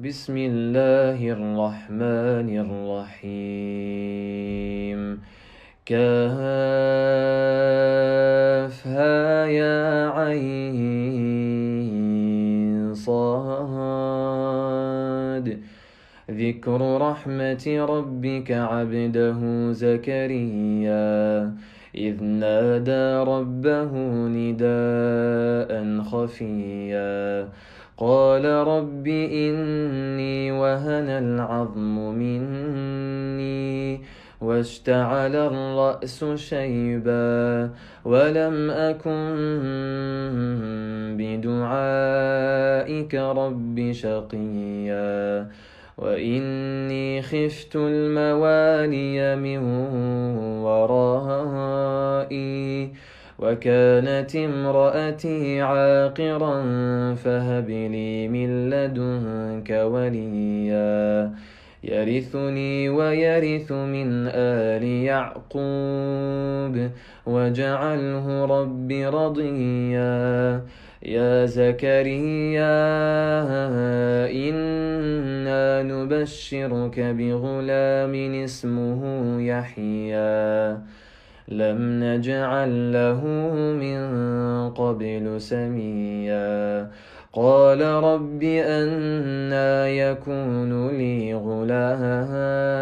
بسم الله الرحمن الرحيم. كافها يا عين صاد. ذكر رحمة ربك عبده زكريا إذ نادى ربه نداء خفيا قال رب إني وهن العظم مني واشتعل الرأس شيبا ولم أكن بدعائك رب شقيا وإني خفت الموالي من ورائي وكانت امرأتي عاقرا فهب لي من لدنك وليا يرثني ويرث من آل يعقوب واجعله رب رضيا يا زكريا إنا نبشرك بغلام اسمه يحيى لم نجعل له من قبل سميا قال رب أنى يكون لي غلام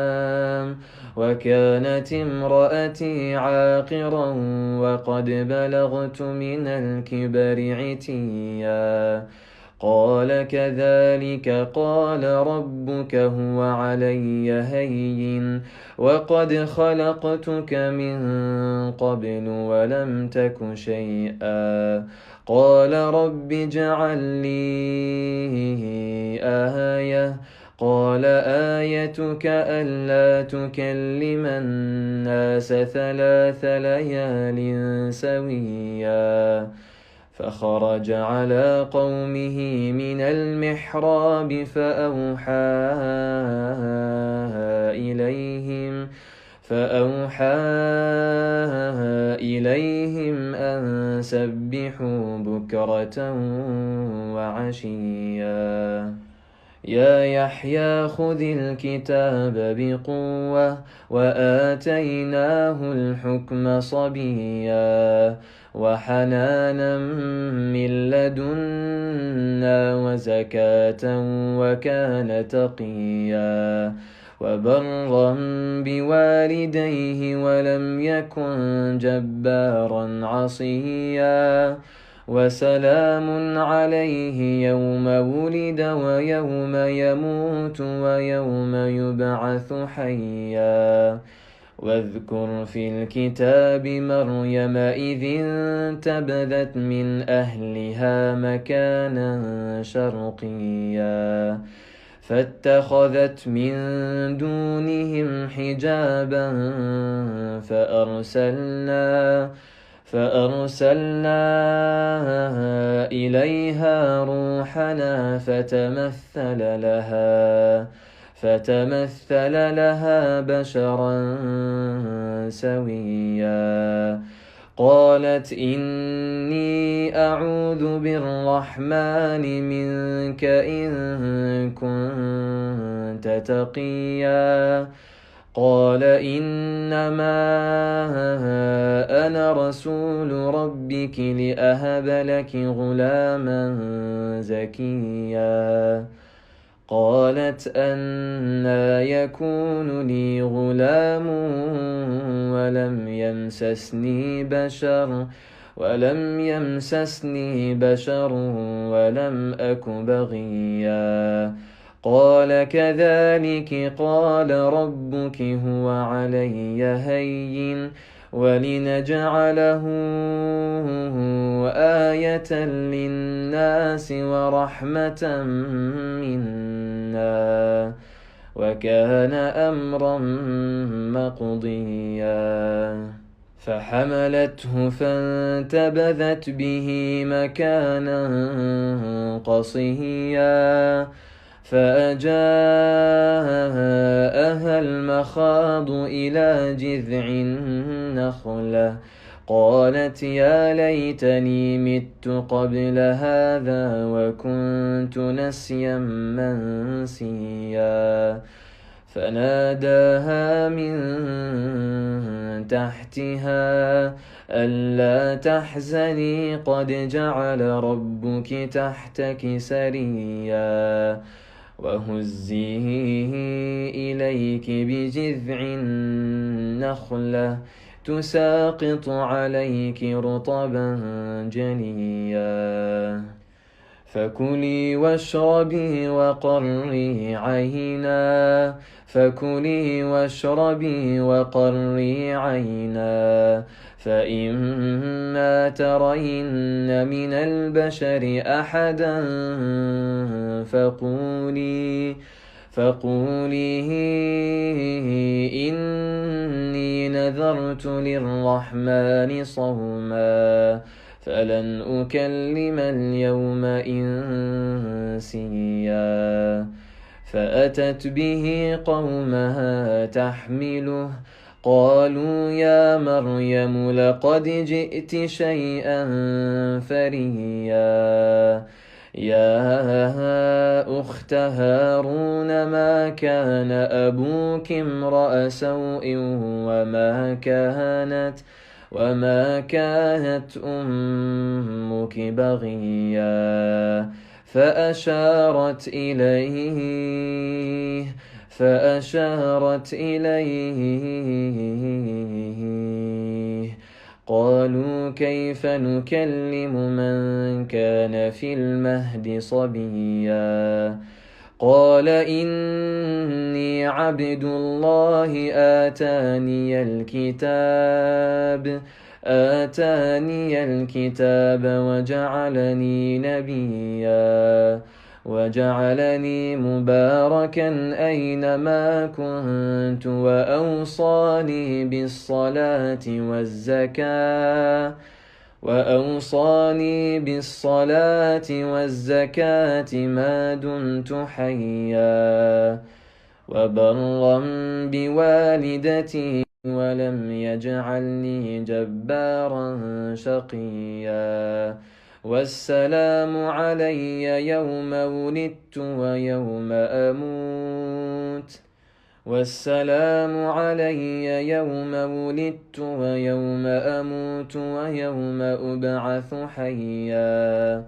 وكانت امرأتي عاقرا وقد بلغت من الكبر عتيا قال كذلك قال ربك هو علي هين وقد خلقتك من قبل ولم تك شيئا قال رب اجعل لي آية قال آيتك ألا تكلم الناس 3 ليال سويا فخرج على قومه من المحراب فأوحى إليهم أن سبحوا بكرة وعشيا يا يحيى خذ الكتاب بقوة وآتيناه الحكم صبيا وحنانا من لدنا وزكاة وكان تقيا وبرا بوالديه ولم يكن جبارا عصيا وسلام عليه يوم ولد ويوم يموت ويوم يبعث حيا واذكر في الكتاب مريم إذ انتبذت من أهلها مكانا شرقيا فاتخذت من دونهم حجابا فأرسلنا إليها روحنا فتمثل لها بشرا سويا قالت إني أعوذ بالرحمن منك إن كنت تقيا قال إنما أنا رسول ربك لأهب لك غلاما زكيا قالت أنى يكون لي غلام ولم يمسسني بشر ولم أك بغيا قال كذلك قال ربك هو علي هين ولنجعله آية للناس ورحمة منا وكان أمرا مقضيا فحملته فانتبذت به مكانا قصيا فأجاءها المخاض إلى جذع النخلة قالت يا ليتني مت قبل هذا وكنت نسيا منسيا فناداها من تحتها ألا تحزني قد جعل ربك تحتك سريا وهزي إليك بجذع النخلة تساقط عليك رطبا جنيا فكلي واشربي وقري عينا فإما ترين من البشر أحدا فقولي إني نذرت للرحمن صوما فلن أكلم اليوم إنسيا فأتت به قومها تحمله قالوا يا مريم لقد جئت شيئا فريا يا أخت هارون ما كان أبوك امرأ سوء وما كانت أمك بغيا فأشارت إليه قالوا كيف نكلم من كان في المهد صبيا قال إني عبد الله آتاني الكتاب وجعلني نبيا وجعلني مباركا أينما كنت وأوصاني بالصلاة والزكاة ما دمت حيا وبرا بوالدتي ولم يجعلني جبارا شقيا والسلام علي يوم ولدت ويوم أموت ويوم أبعث حيا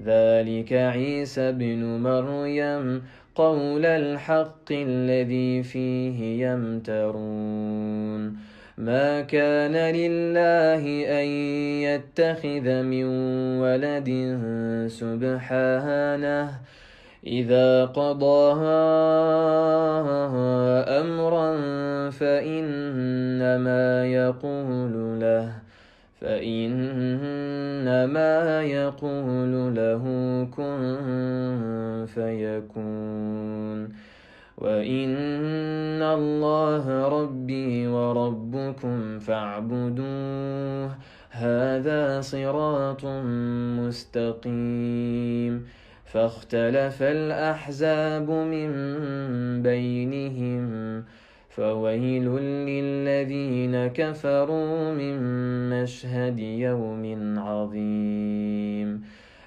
ذلك عيسى بن مريم قول الحق الذي فيه يمترون ما كان لله أن يتخذ من ولد سبحانه إذا قضى أمرا فإنما يقول له كن فيكون وإن الله ربي وربكم فاعبدوه هذا صراط مستقيم فاختلف الأحزاب من بينهم فويل للذين كفروا من مشهد يوم عظيم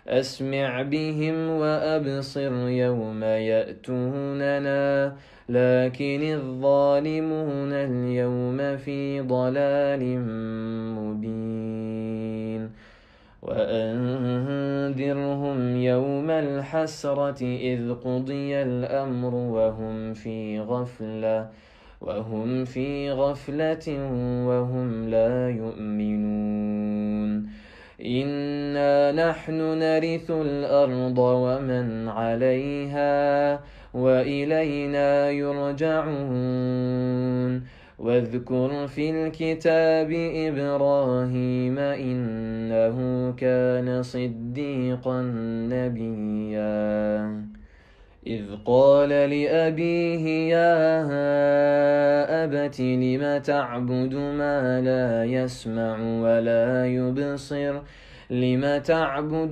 أسمع بهم وأبصر يوم يأتوننا لكن الظالمون اليوم في ضلال مبين وأنذرهم يوم الحسرة إذ قضي الأمر وهم في غفلة وهم لا يؤمنون إنا نحن نرث الأرض ومن عليها وإلينا يرجعون واذكر في الكتاب إبراهيم إنه كان صديقا نبيا إذ قال لأبيه يا أبت لم تعبد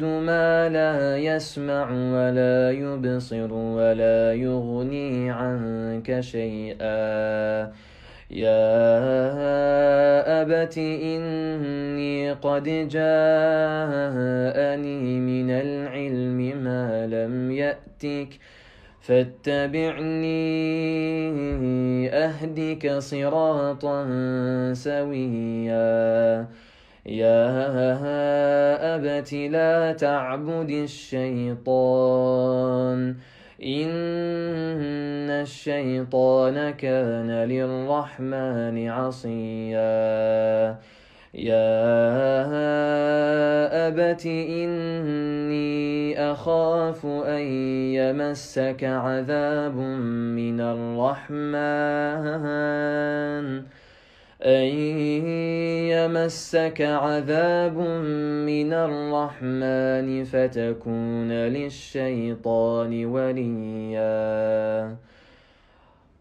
ما لا يسمع ولا يبصر ولا يغني عنك شيئا يا أبت إني قد جاءني من العلم ما لم يأتك فاتبعني أهدك صراطا سويا يا أبت لا تعبد الشيطان إن الشيطان كان للرحمن عصيا يا أبت إني أخاف أن يمسك عذاب من الرحمن فتكون للشيطان وليا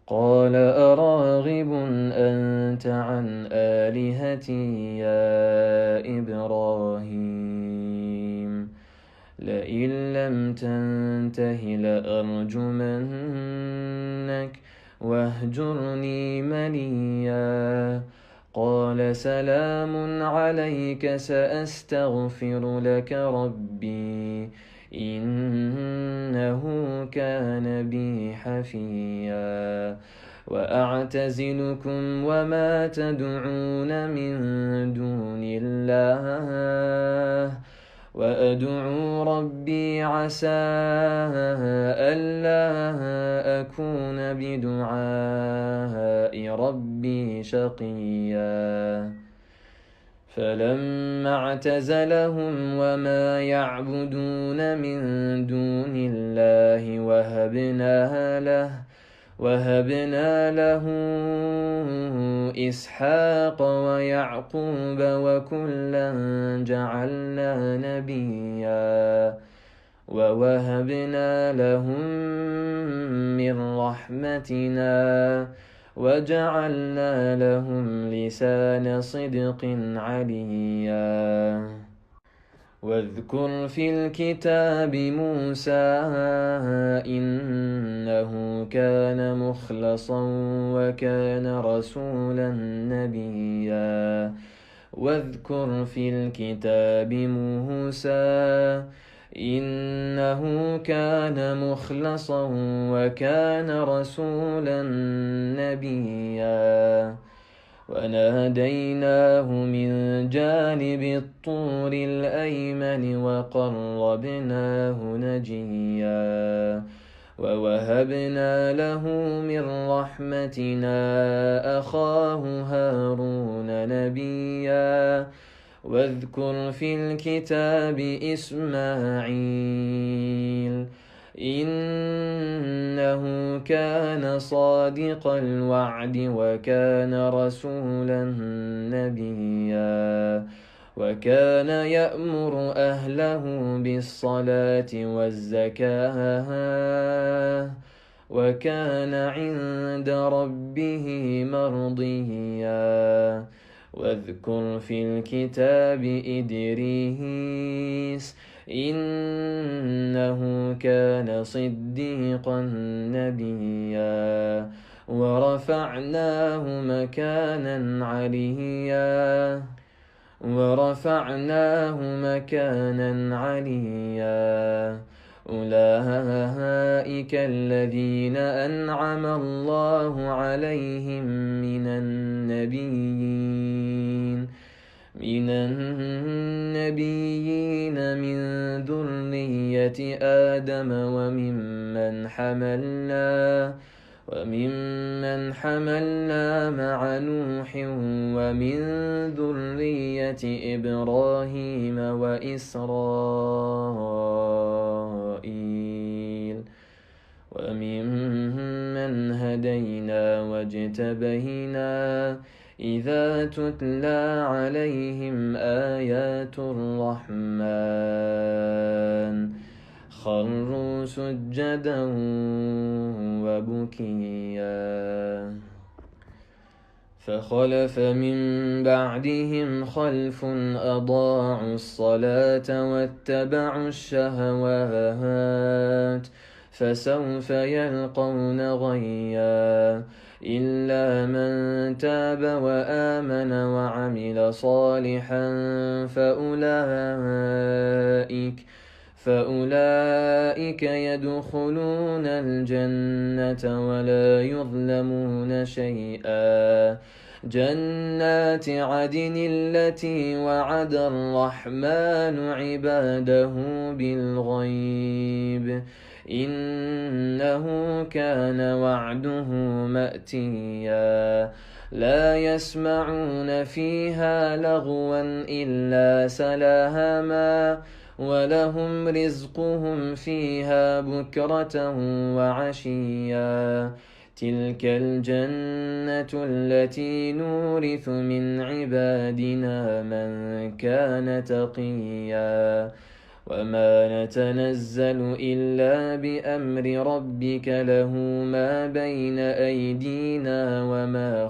قال أراغب أنت عن آلهتي يا إبراهيم لئن لم تنته لأرجمنك واهجرني مليا قال سلام عليك سأستغفر لك ربي إنه كان بي حفيا وأعتزلكم وما تدعون من دون الله وأدعو ربي عسى ألا أكون بدعاء ربي شقيا فلما اعتزلهم وما يعبدون من دون الله وهبنا له إسحاق ويعقوب وكلا جعلنا نبيا ووهبنا لهم من رحمتنا وجعلنا لهم لسان صدق عليا واذكر في الكتاب موسى إنه كان مخلصا وكان رسولا نبيا واذكر في الكتاب موسى إنه كان مخلصا وكان رسولا نبيا وناديناه من جانب الطور الأيمن وقربناه نجيا ووهبنا له من رحمتنا أخاه هارون نبيا واذكر في الكتاب إسماعيل إنه كان صادق الوعد وكان رسولا نبيا وكان يأمر أهله بالصلاة والزكاة وكان عند ربه مرضيا واذكر في الكتاب إدريس إنه كان صديقا نبيا ورفعناه مكانا عليا أولئك الذين أنعم الله عليهم من النبيين من ذرية آدم وممن حملنا مع نوح ومن ذرية إبراهيم وإسرائيل وممن هدينا واجتبينا إذا تتلى عليهم آيات الرحمن خروا سجدا وبكيا فخلف من بعدهم خلف أضاعوا الصلاة واتبعوا الشهوات فسوف يلقون غيا إلا من تاب وآمن وعمل صالحا فأولئك يدخلون الجنة ولا يظلمون شيئا. جنات عدن التي وعد الرحمن عباده بالغيب إنه كان وعده مأتيا. لا يسمعون فيها لغوا إلا سلاهما ولهم رزقهم فيها بكرة وعشيا. تلك الجنة التي نورث من عبادنا من كان تقيا. وما نتنزل إلا بأمر ربك له ما بين أيدينا وما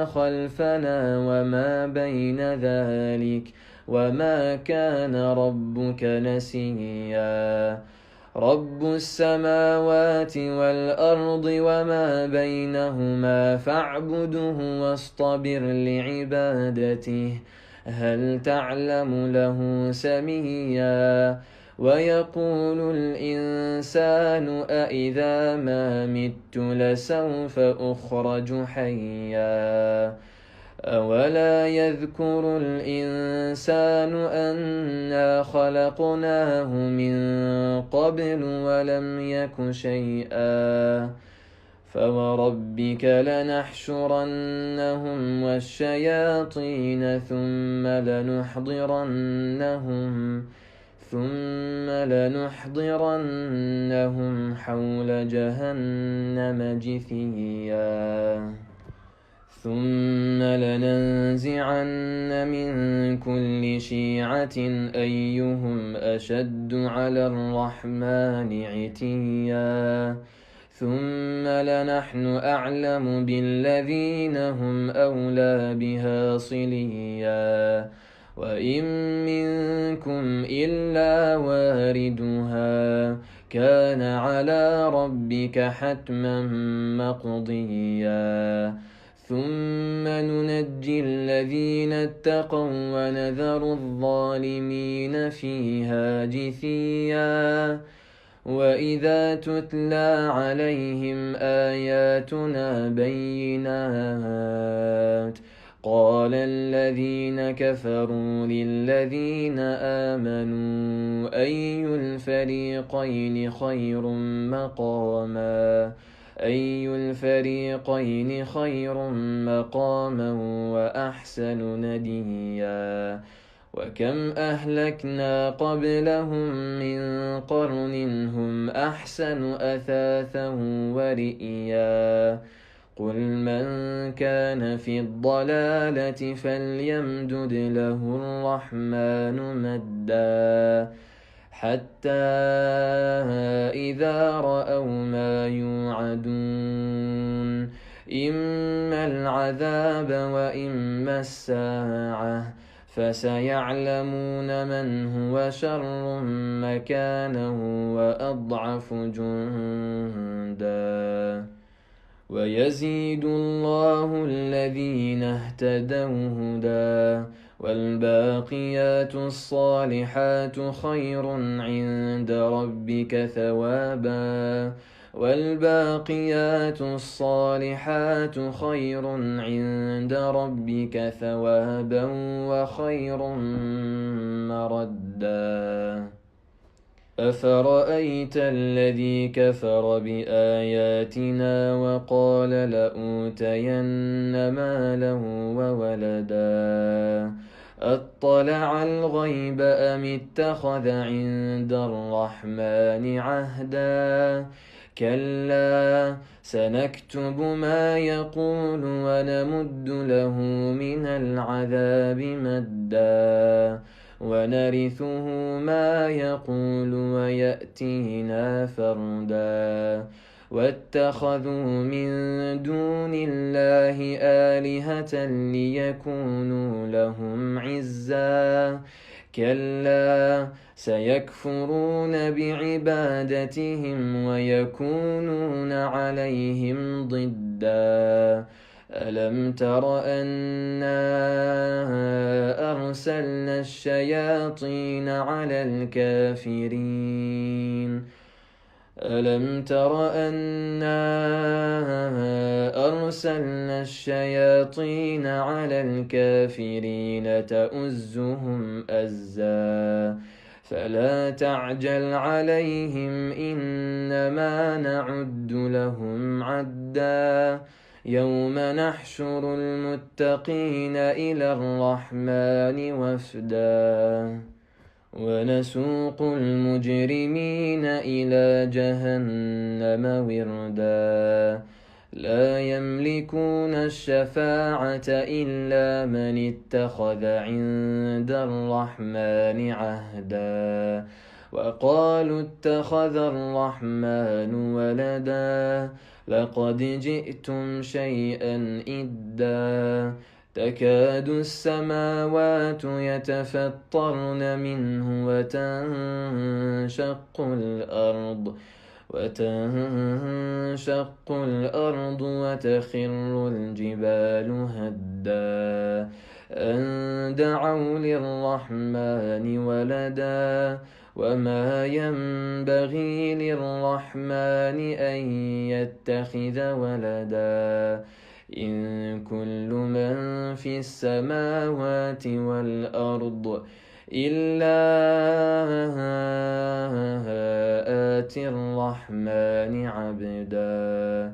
خلفنا وما بين ذلك وما كان ربك نسيا. رب السماوات والأرض وما بينهما فاعبده واصطبر لعبادته هل تعلم له سميا. ويقول الإنسان أإذا ما مت لسوف أخرج حيا. أولا يذكر الإنسان أنا خلقناه من قبل ولم يك شيئا. فوربك لنحشرنهم والشياطين ثم لنحضرنهم حول جهنم جثيا. ثم لننزعن من كل شيعة أيهم أشد على الرحمن عتيا. ثم لنحن أعلم بالذين هم أولى بها صليا. وإن منكم إلا واردها كان على ربك حتما مقضيا. ثم ننجي الذين اتقوا ونذر الظالمين فيها جثيا. وإذا تتلى عليهم آياتنا بينات قال الذين كفروا للذين آمنوا أي الفريقين خير مقاما وأحسن نديا. وكم أهلكنا قبلهم من قرن هم أحسن أثاثا ورئيا. قل من كان في الضلالة فليمدد له الرحمن مدا حتى إذا رأوا ما يوعدون إما العذاب وإما الساعة فسيعلمون من هو شر مكانا وأضعف جندا. ويزيد الله الذين اهتدوا هدى والباقيات الصالحات خير عند ربك ثوابا وخير مردا. أفرأيت الذي كفر بآياتنا وقال لأوتين مالا وولدا أطلع الغيب أم اتخذ عند الرحمن عهدا. كلا سنكتب ما يقول ونمد له من العذاب مدا ونرثه ما يقول ويأتينا فردا. واتخذوا من دون الله آلهة ليكونوا لهم عزا. كلا سيكفرون بعبادتهم ويكونون عليهم ضدا ألم تر أنا أرسلنا الشياطين على الكافرين ألم تر أنا أرسلنا الشياطين على الكافرين تؤزهم أزا فلا تعجل عليهم إنما نعد لهم عدا يوم نحشر المتقين إلى الرحمن وفدا ونسوق المجرمين إلى جهنم وردا لا يملكون الشفاعة إلا من اتخذ عند الرحمن عهدا وقالوا اتخذ الرحمن ولدا لقد جئتم شيئا إدا تكاد السماوات يتفطرن منه وتنشق الأرض وتخر الجبال هدا أن دعوا للرحمن ولدا وما ينبغي للرحمن أن يتخذ ولدا إن كل من في السماوات والأرض إلا آتي الرحمن عبدا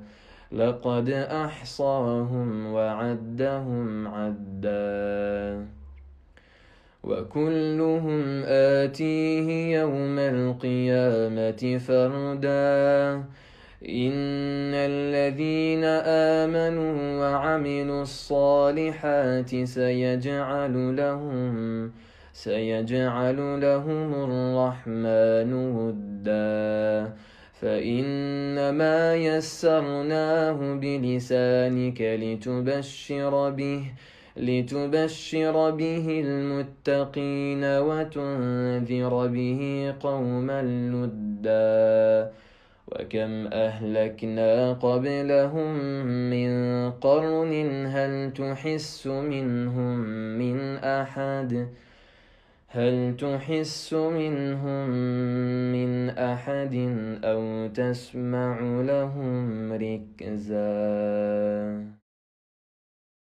لقد أحصاهم وعدهم عدا وكلهم آتيه يوم القيامة فردا إن الذين آمنوا وعملوا الصالحات سيجعل لهم الرحمن ودا فإنما يسرناه بلسانك لتبشر به المتقين وتنذر به قوما لدا وكم أهلكنا قبلهم من قرن هل تحس منهم من أحد أو تسمع لهم ركزا